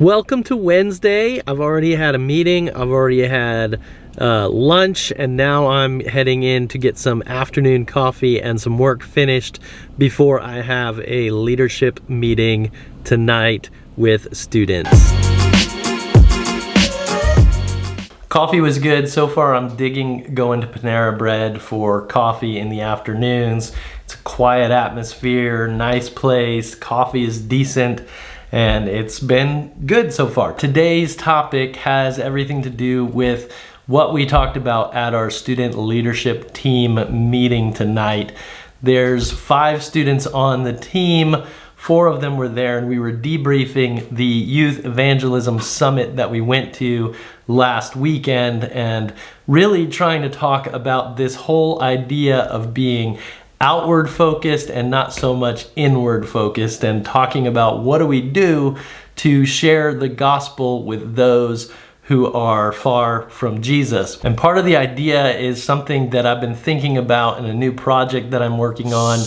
Welcome to Wednesday. I've already had a meeting, I've already had lunch, and now I'm heading in to get some afternoon coffee and some work finished before I have a leadership meeting tonight with students. Coffee was good. So far I'm digging going to Panera Bread for coffee in the afternoons. It's a quiet atmosphere, nice place, coffee is decent, and it's been good so far. Today's topic has everything to do with what we talked about at our student leadership team meeting tonight. There's 5 students on the team. 4 of them were there, and we were debriefing the Youth Evangelism Summit that we went to last weekend and really trying to talk about this whole idea of being outward focused and not so much inward focused, and talking about what do we do to share the gospel with those who are far from Jesus. And part of the idea is something that I've been thinking about in a new project that I'm working on,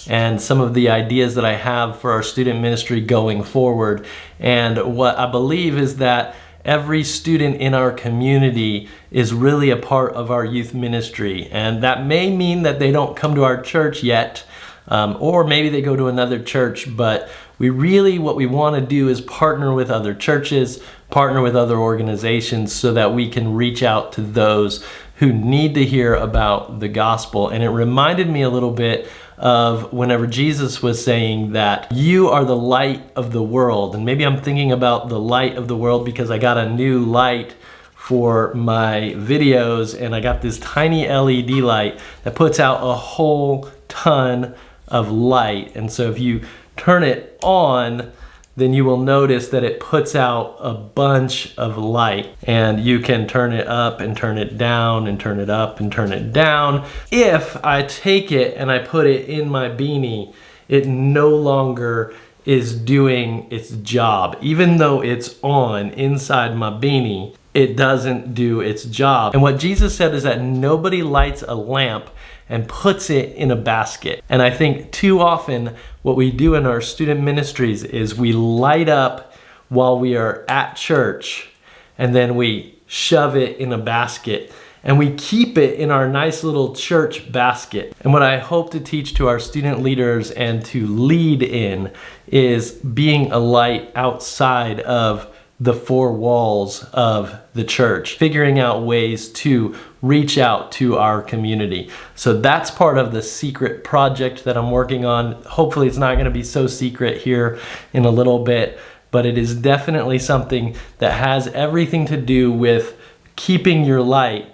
and some of the ideas that I have for our student ministry going forward. And what I believe is that every student in our community is really a part of our youth ministry. And that may mean that they don't come to our church yet, or maybe they go to another church, but what we want to do is partner with other churches, partner with other organizations so that we can reach out to those who need to hear about the gospel. And it reminded me a little bit of whenever Jesus was saying that you are the light of the world. And maybe I'm thinking about the light of the world because I got a new light for my videos, and I got this tiny LED light that puts out a whole ton of light. And so if you turn it on, then you will notice that it puts out a bunch of light, and you can turn it up and turn it down and turn it up and turn it down. If I take it and I put it in my beanie, it no longer is doing its job. Even though it's on inside my beanie, it doesn't do its job. And what Jesus said is that nobody lights a lamp and puts it in a basket. And I think too often what we do in our student ministries is we light up while we are at church, and then we shove it in a basket, and we keep it in our nice little church basket. And what I hope to teach to our student leaders and to lead in is being a light outside of the 4 walls of the church, figuring out ways to reach out to our community. So that's part of the secret project that I'm working on. Hopefully it's not gonna be so secret here in a little bit, but it is definitely something that has everything to do with keeping your light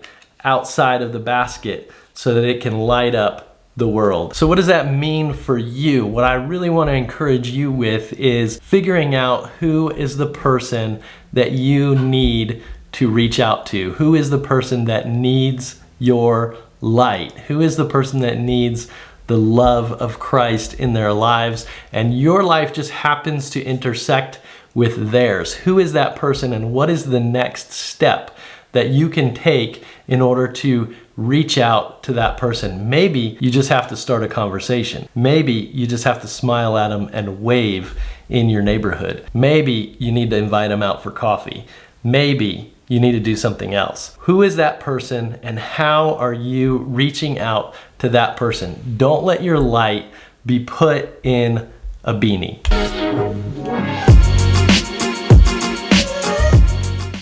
outside of the basket so that it can light up the world. So what does that mean for you? What I really want to encourage you with is figuring out who is the person that you need to reach out to. Who is the person that needs your light? Who is the person that needs the love of Christ in their lives, and your life just happens to intersect with theirs? Who is that person, and what is the next step that you can take in order to reach out to that person? Maybe you just have to start a conversation. Maybe you just have to smile at them and wave in your neighborhood. Maybe you need to invite them out for coffee. Maybe you need to do something else. Who is that person, and how are you reaching out to that person? Don't let your light be put in a beanie.